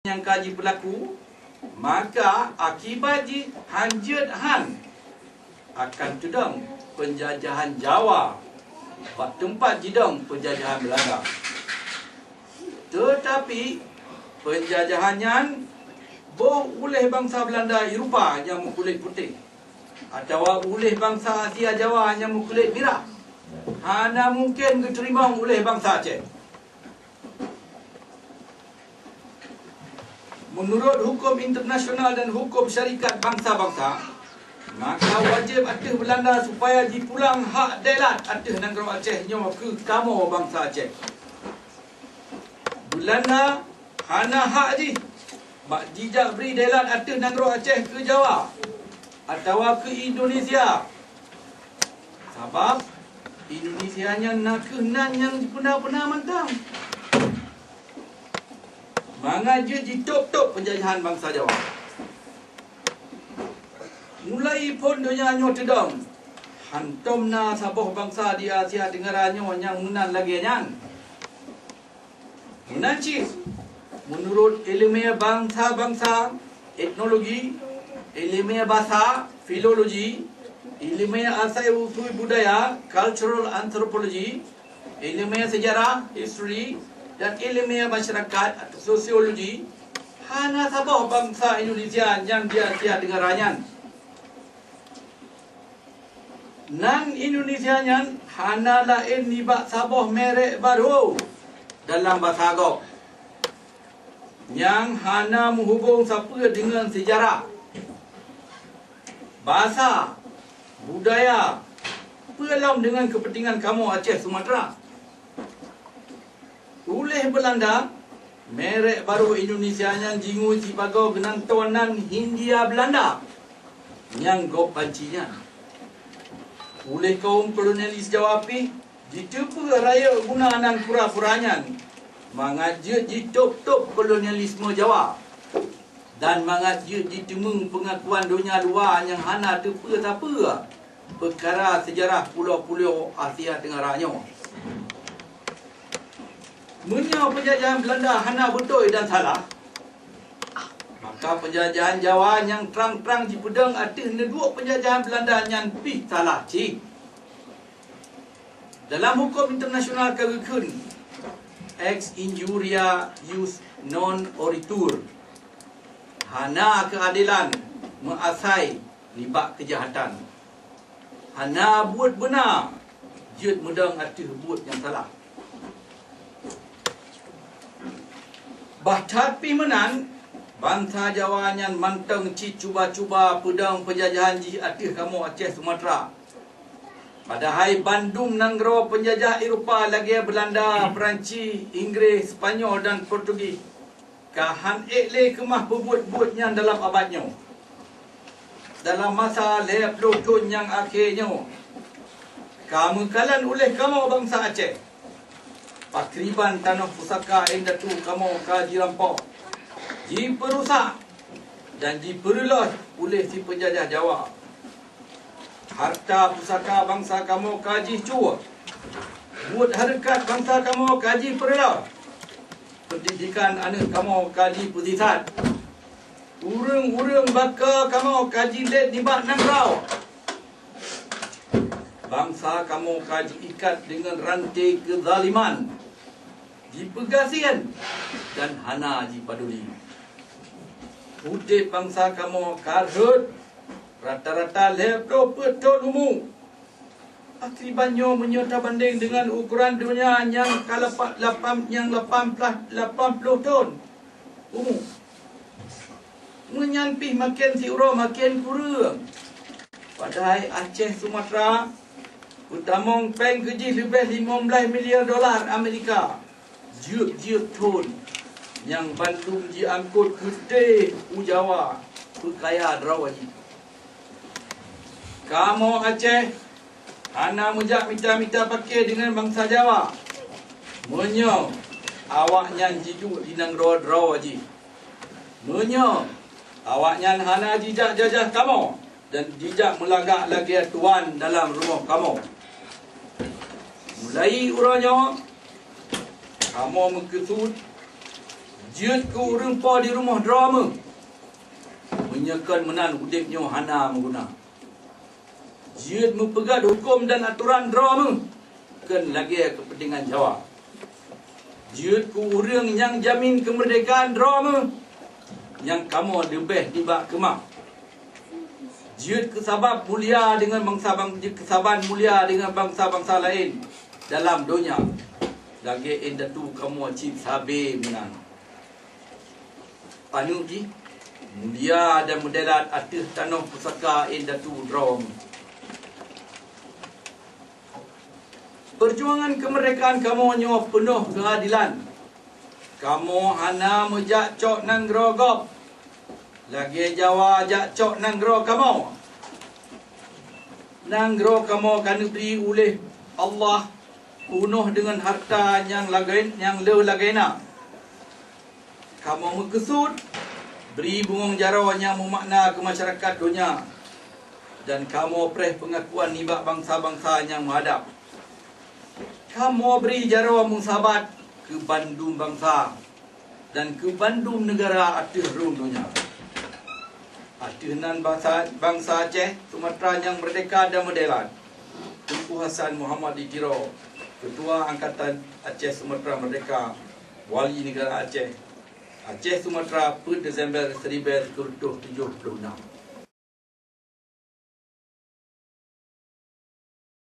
yang kaji berlaku, maka akibat ji hanjut han akan tudang penjajahan Jawa tempat jidong penjajahan Belanda. Tetapi penjajahannya boh oleh bangsa Belanda Eropah yang berkulit putih atau oleh bangsa Asia Jawa yang berkulit merah, hanya mungkin diterima oleh bangsa Aceh. Menurut hukum internasional dan hukum syarikat bangsa-bangsa, maka wajib atas Belanda supaya dipulang hak delat atas negara Aceh nyo ke kamu bangsa Aceh. Belanda hana hak ji mak jijak beri delat atas negara Aceh ke Jawa atau ke Indonesia. Sebab Indonesia yang nak kenan yang pernah mantang. Mengaji di top-top penjajahan bangsa Jawa. Mulai pun dunia nyo tedong. Hantomna saboh bangsa di Asia Tenggara nyo yang menan lagi nyan. Menancis menurut ilmiah bangsa-bangsa, etnologi, ilmiah bahasa, filologi, ilmiah asal usul budaya, cultural anthropology, ilmiah sejarah, history, dan ilmiah masyarakat atau sosiologi, hanya saboh bangsa Indonesia yang di Asia Tenggara nyan. Nan Indonesia nyan hanya lain nibak saboh merek baru dalam bahasa Agok yang hanya menghubung siapa dengan sejarah, bahasa, budaya, pelong dengan kepentingan kamu Aceh Sumatera. Oleh Belanda, merek baru Indonesia yang jingu si bagau genang tuanan Hindia Belanda yang gop pancinya. Oleh kaum kolonialis Jawa pi, ditepu raya guna anan pura-puranya, mengajut di top-top kolonialisme Jawa dan mengajut di temung pengakuan dunia luar yang hana tepu apa perkara sejarah pulau-pulau Asia Tenggara nyo. Menyo penjajahan Belanda hana betul dan salah, maka penjajahan Jawa yang terang-terang dipedang atas neduk penjajahan Belanda yang pi salah cik. Dalam hukum internasional kagakun ex injuria jus non oritur, hana keadilan mengasai libat kejahatan, hana buat benar jut medang atas buat yang salah. Tapi menan bangsa Jawa yang manteng ci cuba-cuba pedang penjajahan ji atas kamu Aceh Sumatera. Padahal Bandung nanggro penjajah Eropah lagi Belanda, Perancis, Inggeris, Spanyol dan Portugis. Kahan ekle kemah berbuat-buatnya dalam abadnya. Dalam masa 50 tahun yang akhirnya, kamu kalan oleh kamu bangsa Aceh. Pakriban tanah pusaka yang datu kamu kaji rampok, diperusak dan diperelah oleh si penjajah Jawa. Harta pusaka bangsa kamu kaji cua, buat harakat bangsa kamu kaji perelah, pendidikan anak kamu kaji pusat, urang-urang baka kamu kaji let nibak nangrau. Bangsa kamu kaji ikat dengan rantai kezaliman, dipegasian dan hana dipaduli. Udip bangsa kamu karhut rata-rata lepro betul umum. Akibatnya menyerta banding dengan ukuran dunia yang kalapak 80 ton umum. Menyampih makin siuro makin kurang. Padahal Aceh Sumatera utama peng gaji lebih 15 miliar dolar Amerika. Jiup-jiup ton yang Bandung diangkut ke Jawa berkaya derawaji. Kamu Aceh hana mujak mita-mita pakai dengan bangsa Jawa. Menyo awaknya jiduk di nanggro derawaji. Menyo awaknya hana jijak jajah kamu dan jijak melagak lagi tuan dalam rumah kamu. Mulai uranya kamu mengkesut Jiut ke urang po di rumah drama. Menyekan menan udipnya hana mengguna. Jiut mempegat hukum dan aturan drama. Kan lagi kepentingan Jawa. Jiut ke urang yang jamin kemerdekaan drama. Yang kamu lebih tiba kemak. Jiut kesabab mulia dengan kesabaran mulia dengan bangsa-bangsa lain dalam dunia. Lagi indah tu kamu cip sabi menan. Panu ji mulia dan moderat atas tanah pusaka indah tu drom. Perjuangan kemerdekaan kamu nyo penuh keadilan. Kamu hana mejak cok nang grogop. Lagi Jawa jak cok nang gro kamu. Nang gro kamu kan diberi oleh Allah penuh dengan harta yang lagaina. Kamu mekesud beri bungung jaro yang memakna ke masyarakat dunia. Dan kamu perih pengakuan nibak bangsa-bangsa yang menghadap. Kamu beri jaro musabat ke Bandung bangsa dan ke Bandung negara atas rum dunia. Hatinan bangsa Aceh, Sumatera yang merdeka dan moderat. Tunku Hassan Muhammad Dikiro, Ketua Angkatan Aceh Sumatera Merdeka, Wali Negara Aceh, Aceh Sumatera per Disember 1976.